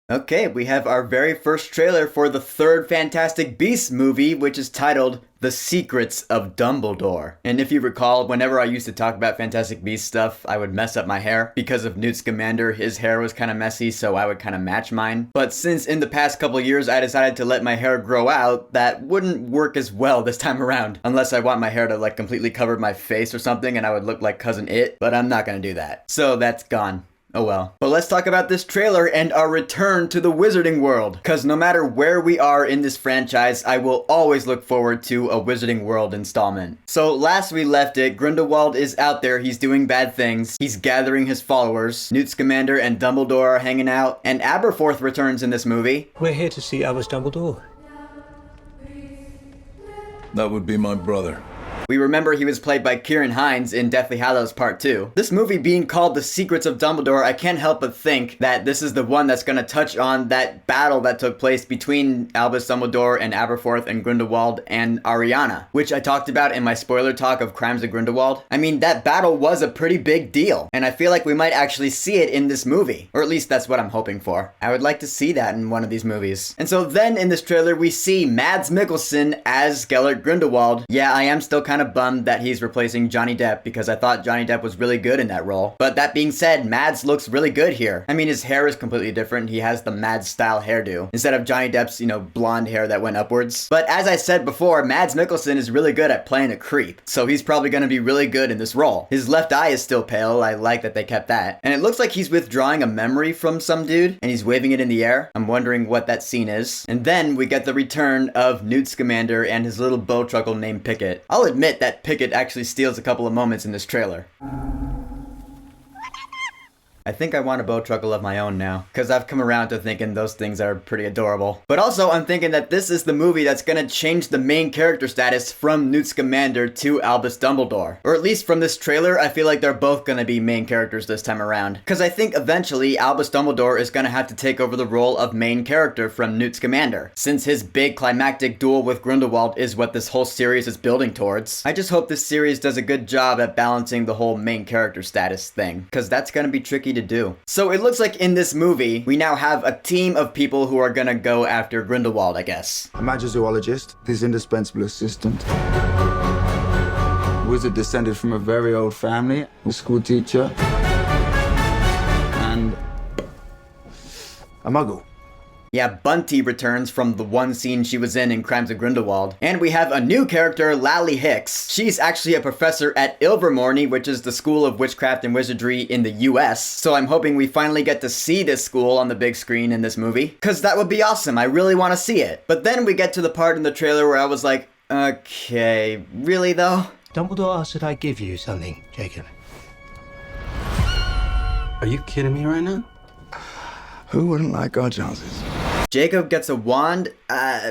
Okay, we have our very first trailer for the third Fantastic Beasts movie, which is titled The Secrets of Dumbledore. And if you recall, whenever I used to talk about Fantastic Beasts stuff, I would mess up my hair. Because of Newt Scamander, his hair was kind of messy, so I would kind of match mine. But since in the past couple years I decided to let my hair grow out, that wouldn't work as well this time around. Unless I want my hair to like completely cover my face or something and I would look like Cousin It, but I'm not gonna do that. So that's gone. Oh well. But let's talk about this trailer and our return to the Wizarding World. Cause no matter where we are in this franchise, I will always look forward to a Wizarding World installment. So last we left it, Grindelwald is out there, he's doing bad things, he's gathering his followers, Newt Scamander and Dumbledore are hanging out, and Aberforth returns in this movie. We're here to see Albus Dumbledore. That would be my brother. We remember he was played by Kieran Hines in Deathly Hallows Part 2. This movie being called The Secrets of Dumbledore, I can't help but think that this is the one that's going to touch on that battle that took place between Albus Dumbledore and Aberforth and Grindelwald and Ariana, which I talked about in my spoiler talk of Crimes of Grindelwald. I mean, that battle was a pretty big deal, and I feel like we might actually see it in this movie. Or at least that's what I'm hoping for. I would like to see that in one of these movies. And so then in this trailer, we see Mads Mikkelsen as Gellert Grindelwald. Yeah, I am still kind of bummed that he's replacing Johnny Depp because I thought Johnny Depp was really good in that role. But that being said, Mads looks really good here. I mean, his hair is completely different. He has the Mads style hairdo instead of Johnny Depp's, blonde hair that went upwards. But as I said before, Mads Mikkelsen is really good at playing a creep. So he's probably going to be really good in this role. His left eye is still pale. I like that they kept that. And it looks like he's withdrawing a memory from some dude and he's waving it in the air. I'm wondering what that scene is. And then we get the return of Newt Scamander and his little bowtruckle named Pickett. I'll admit that Pickett actually steals a couple of moments in this trailer. I think I want a bowtruckle of my own now, because I've come around to thinking those things are pretty adorable. But also, I'm thinking that this is the movie that's gonna change the main character status from Newt Scamander to Albus Dumbledore. Or at least from this trailer, I feel like they're both gonna be main characters this time around. Because I think eventually, Albus Dumbledore is gonna have to take over the role of main character from Newt Scamander, since his big climactic duel with Grindelwald is what this whole series is building towards. I just hope this series does a good job at balancing the whole main character status thing, because that's gonna be tricky to do. So it looks like in this movie, we now have a team of people who are gonna go after Grindelwald, I guess. A magizoologist, his indispensable assistant. Wizard descended from a very old family, a school teacher, and a muggle. Yeah, Bunty returns from the one scene she was in Crimes of Grindelwald. And we have a new character, Lally Hicks. She's actually a professor at Ilvermorny, which is the School of Witchcraft and Wizardry in the US. So I'm hoping we finally get to see this school on the big screen in this movie. Cause that would be awesome, I really want to see it. But then we get to the part in the trailer where I was like, okay, really though? Dumbledore asked that I give you something, Jacob. Are you kidding me right now? Who wouldn't like our chances? Jacob gets a wand?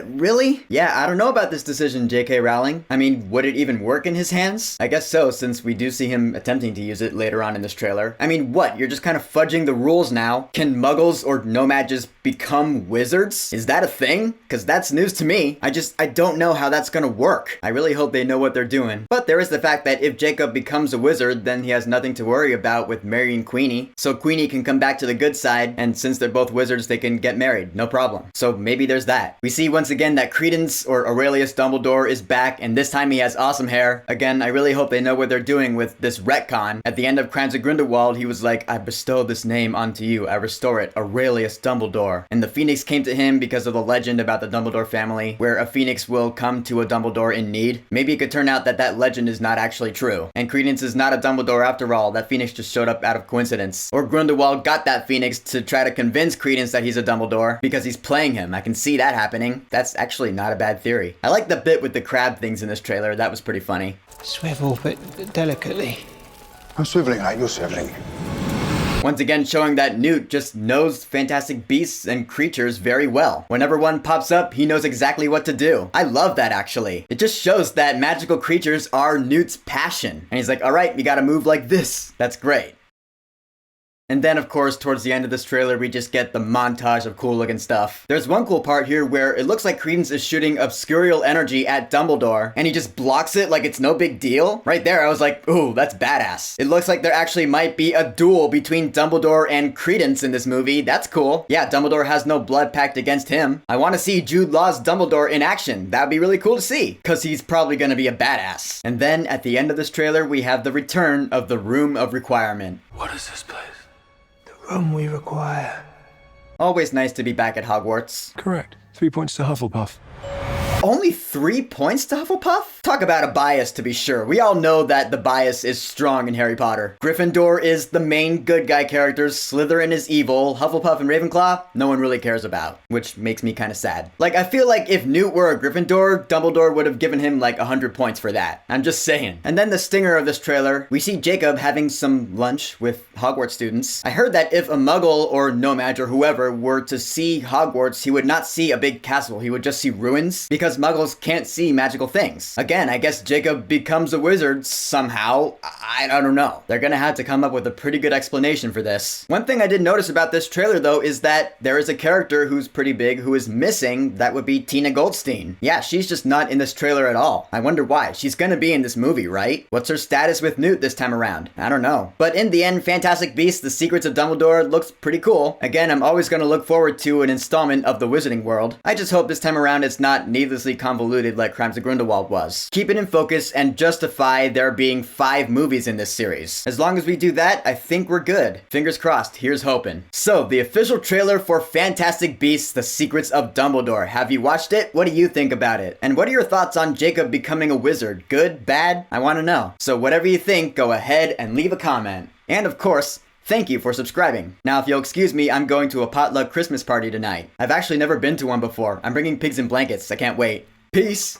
Really? Yeah, I don't know about this decision, J.K. Rowling. I mean, would it even work in his hands? I guess so, since we do see him attempting to use it later on in this trailer. I mean, what? You're just kind of fudging the rules now. Can muggles or nomads become wizards? Is that a thing? Because that's news to me. I don't know how that's gonna work. I really hope they know what they're doing. But there is the fact that if Jacob becomes a wizard, then he has nothing to worry about with marrying Queenie. So Queenie can come back to the good side, and since they're both wizards, they can get married. No problem. So maybe there's that. We see once again that Credence, or Aurelius Dumbledore, is back, and this time he has awesome hair. Again, I really hope they know what they're doing with this retcon. At the end of Crimes of Grindelwald, he was like, I bestow this name onto you. I restore it. Aurelius Dumbledore. And the Phoenix came to him because of the legend about the Dumbledore family, where a Phoenix will come to a Dumbledore in need. Maybe it could turn out that that legend is not actually true. And Credence is not a Dumbledore after all. That Phoenix just showed up out of coincidence. Or Grindelwald got that Phoenix to try to convince Credence that he's a Dumbledore because he's playing him. I can see that happening. That's actually not a bad theory. I like the bit with the crab things in this trailer. That was pretty funny. Swivel, but delicately. I'm swiveling like you're swiveling. Once again showing that Newt just knows fantastic beasts and creatures very well. Whenever one pops up, he knows exactly what to do. I love that actually. It just shows that magical creatures are Newt's passion. And he's like, all right, you gotta move like this. That's great. And then, of course, towards the end of this trailer, we just get the montage of cool looking stuff. There's one cool part here where it looks like Credence is shooting obscurial energy at Dumbledore, and he just blocks it like it's no big deal. Right there, I was like, ooh, that's badass. It looks like there actually might be a duel between Dumbledore and Credence in this movie. That's cool. Yeah, Dumbledore has no blood pact against him. I want to see Jude Law's Dumbledore in action. That'd be really cool to see, because he's probably going to be a badass. And then, at the end of this trailer, we have the return of the Room of Requirement. What is this place? Room we require. Always nice to be back at Hogwarts. Correct. 3 points to Hufflepuff. Only 3 points to Hufflepuff? Talk about a bias, to be sure. We all know that the bias is strong in Harry Potter. Gryffindor is the main good guy characters, Slytherin is evil, Hufflepuff and Ravenclaw, no one really cares about, which makes me kind of sad. Like, I feel like if Newt were a Gryffindor, Dumbledore would have given him like 100 points for that. I'm just saying. And then the stinger of this trailer, we see Jacob having some lunch with Hogwarts students. I heard that if a Muggle or Nomad or whoever were to see Hogwarts, he would not see a big castle, he would just see ruins, because Muggles can't see magical things. Again, I guess Jacob becomes a wizard somehow. I don't know. They're gonna have to come up with a pretty good explanation for this. One thing I did notice about this trailer though is that there is a character who's pretty big who is missing. That would be Tina Goldstein. Yeah, she's just not in this trailer at all. I wonder why. She's gonna be in this movie, right? What's her status with Newt this time around? I don't know. But in the end, Fantastic Beasts: The Secrets of Dumbledore looks pretty cool. Again, I'm always gonna look forward to an installment of the Wizarding World. I just hope this time around it's not needlessly convoluted like Crimes of Grindelwald was. Keep it in focus and justify there being 5 movies in this series. As long as we do that, I think we're good. Fingers crossed, here's hoping. So, the official trailer for Fantastic Beasts: The Secrets of Dumbledore. Have you watched it? What do you think about it? And what are your thoughts on Jacob becoming a wizard? Good? Bad? I want to know. So whatever you think, go ahead and leave a comment. And of course, thank you for subscribing. Now, if you'll excuse me, I'm going to a potluck Christmas party tonight. I've actually never been to one before. I'm bringing pigs and blankets. I can't wait. Peace!